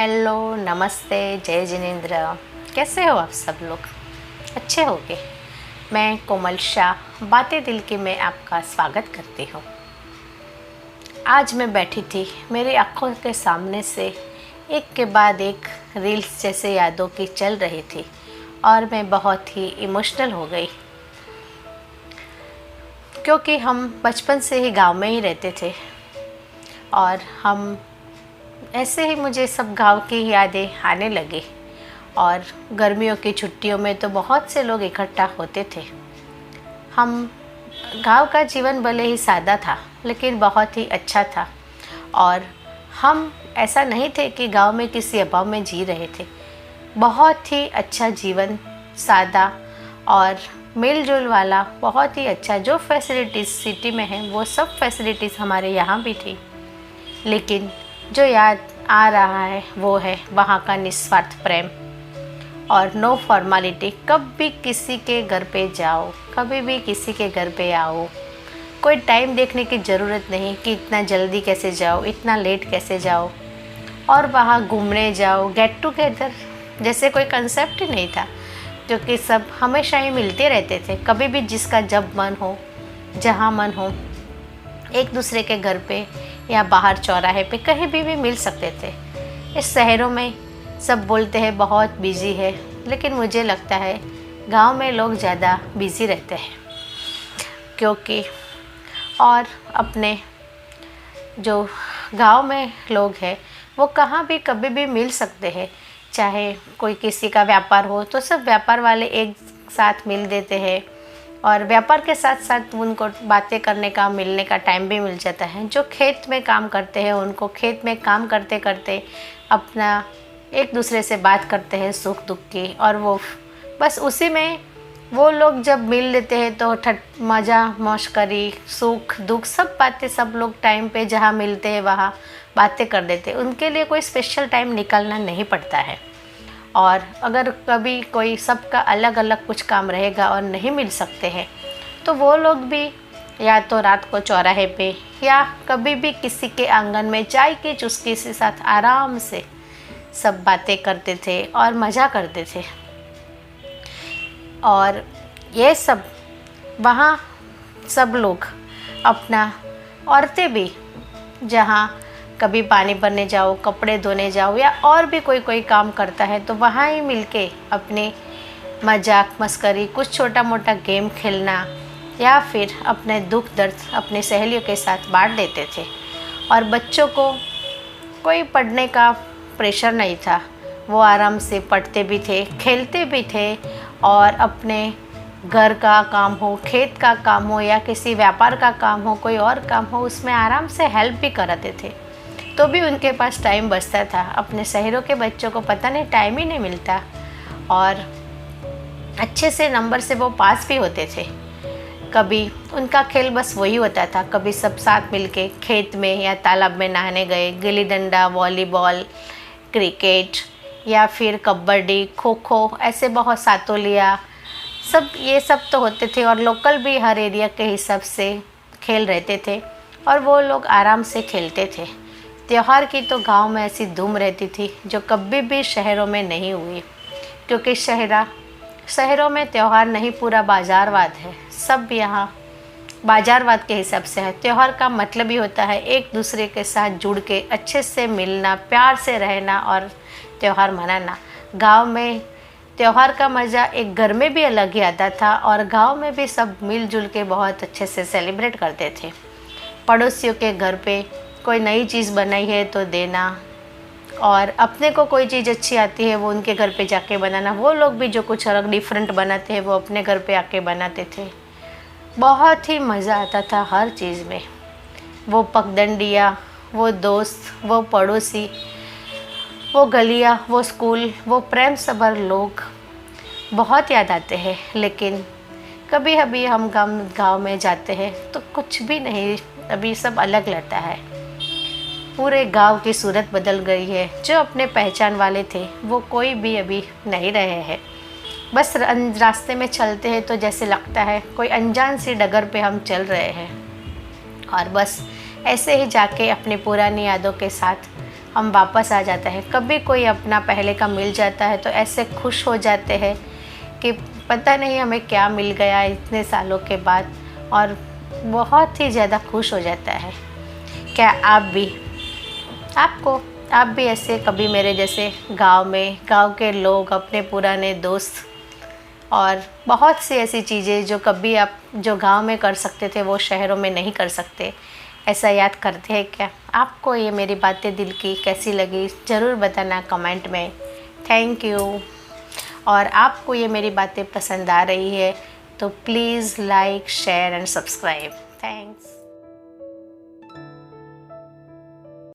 Hello, नमस्ते, जय जिनेंद्र। कैसे हो आप सब लोग? अच्छे होगे। मैं कोमल शाह बातें दिल की में आपका स्वागत करती हूँ। आज मैं बैठी थी, मेरी आँखों के सामने से एक के बाद एक रील्स जैसे यादों की चल रही थी और मैं बहुत ही इमोशनल हो गई, क्योंकि हम बचपन से ही गांव में ही रहते थे और हम ऐसे ही मुझे सब गांव की यादें आने लगी। और गर्मियों की छुट्टियों में तो बहुत से लोग इकट्ठा होते थे। हम गांव का जीवन भले ही सादा था लेकिन बहुत ही अच्छा था और हम ऐसा नहीं थे कि गांव में किसी अभाव में जी रहे थे। बहुत ही अच्छा जीवन, सादा और मेलजोल वाला, बहुत ही अच्छा। जो फैसिलिटीज़ सिटी में हैं वो सब फैसिलिटीज़ हमारे यहाँ भी थी, लेकिन जो याद आ रहा है वो है वहाँ का निस्वार्थ प्रेम और नो फॉर्मेलिटी। कब भी किसी के घर पे जाओ, कभी भी किसी के घर पे आओ, कोई टाइम देखने की ज़रूरत नहीं कि इतना जल्दी कैसे जाओ, इतना लेट कैसे जाओ, और वहाँ घूमने जाओ। गेट टुगेदर जैसे कोई कंसेप्ट ही नहीं था, क्योंकि सब हमेशा ही मिलते रहते थे। कभी भी जिसका जब मन हो, जहाँ मन हो, एक दूसरे के घर पे या बाहर चौराहे पे कहीं भी मिल सकते थे। इस शहरों में सब बोलते हैं बहुत बिजी है, लेकिन मुझे लगता है गांव में लोग ज़्यादा बिजी रहते हैं, क्योंकि और अपने जो गांव में लोग हैं वो कहाँ भी कभी भी मिल सकते हैं। चाहे कोई किसी का व्यापार हो तो सब व्यापार वाले एक साथ मिल देते हैं और व्यापार के साथ साथ उनको बातें करने का, मिलने का टाइम भी मिल जाता है। जो खेत में काम करते हैं उनको खेत में काम करते करते अपना एक दूसरे से बात करते हैं सुख दुख की, और वो बस उसी में वो लोग जब मिल लेते हैं तो मज़ा मौशकरी, सुख दुख सब बातें सब लोग टाइम पे जहाँ मिलते हैं वहाँ बातें कर देते हैं। उनके लिए कोई स्पेशल टाइम निकालना नहीं पड़ता है। और अगर कभी कोई सबका अलग अलग कुछ काम रहेगा और नहीं मिल सकते हैं तो वो लोग भी या तो रात को चौराहे पे या कभी भी किसी के आंगन में चाय की चुस्की के साथ आराम से सब बातें करते थे और मज़ा करते थे। और ये सब वहाँ सब लोग अपना, औरतें भी जहाँ कभी पानी भरने जाओ, कपड़े धोने जाओ या और भी कोई काम करता है तो वहाँ ही मिलके अपने मजाक मस्करी, कुछ छोटा मोटा गेम खेलना या फिर अपने दुख दर्द अपने सहेलियों के साथ बांट देते थे। और बच्चों को कोई पढ़ने का प्रेशर नहीं था, वो आराम से पढ़ते भी थे, खेलते भी थे और अपने घर का काम हो, खेत का काम हो या किसी व्यापार का काम हो, कोई और काम हो, उसमें आराम से हेल्प भी कराते थे। तो भी उनके पास टाइम बचता था। अपने शहरों के बच्चों को पता नहीं टाइम ही नहीं मिलता और अच्छे से नंबर से वो पास भी होते थे। कभी उनका खेल बस वही होता था, कभी सब साथ मिलके खेत में या तालाब में नहाने गए, गिल्ली डंडा, वॉलीबॉल, क्रिकेट या फिर कबड्डी, खो खो, ऐसे बहुत सातोलिया, सब ये सब तो होते थे। और लोकल भी हर एरिया के हिसाब से खेल रहते थे और वो लोग आराम से खेलते थे। त्यौहार की तो गांव में ऐसी धूम रहती थी जो कभी भी शहरों में नहीं हुई, क्योंकि शहरों में त्यौहार नहीं, पूरा बाज़ारवाद है। सब यहाँ बाज़ारवाद के हिसाब से है। त्यौहार का मतलब ही होता है एक दूसरे के साथ जुड़ के अच्छे से मिलना, प्यार से रहना और त्यौहार मनाना। गांव में त्यौहार का मज़ा एक घर में भी अलग ही आता था और गांव में भी सब मिलजुल के बहुत अच्छे से सेलिब्रेट करते थे। पड़ोसियों के घर पे कोई नई चीज़ बनाई है तो देना, और अपने को कोई चीज़ अच्छी आती है वो उनके घर पे जाके बनाना। वो लोग भी जो कुछ अलग डिफरेंट बनाते हैं वो अपने घर पे आके बनाते थे। बहुत ही मज़ा आता था हर चीज़ में। वो पगडंडियाँ, वो दोस्त, वो पड़ोसी, वो गलियाँ, वो स्कूल, वो प्रेम सभर लोग बहुत याद आते हैं। लेकिन कभी कभी हम गांव में जाते हैं तो कुछ भी नहीं, अभी सब अलग लगता है। पूरे गांव की सूरत बदल गई है। जो अपने पहचान वाले थे वो कोई भी अभी नहीं रहे हैं। बस रास्ते में चलते हैं तो जैसे लगता है कोई अनजान सी डगर पे हम चल रहे हैं, और बस ऐसे ही जाके अपनी पुरानी यादों के साथ हम वापस आ जाते हैं। कभी कोई अपना पहले का मिल जाता है तो ऐसे खुश हो जाते हैं कि पता नहीं हमें क्या मिल गया इतने सालों के बाद, और बहुत ही ज़्यादा खुश हो जाता है। क्या आप भी ऐसे कभी मेरे जैसे गांव के लोग, अपने पुराने दोस्त और बहुत सी ऐसी चीज़ें जो कभी आप जो गांव में कर सकते थे वो शहरों में नहीं कर सकते, ऐसा याद करते हैं क्या? आपको ये मेरी बातें दिल की कैसी लगी ज़रूर बताना कमेंट में। Thank you. और आपको ये मेरी बातें पसंद आ रही है तो please like, share and subscribe. Thanks.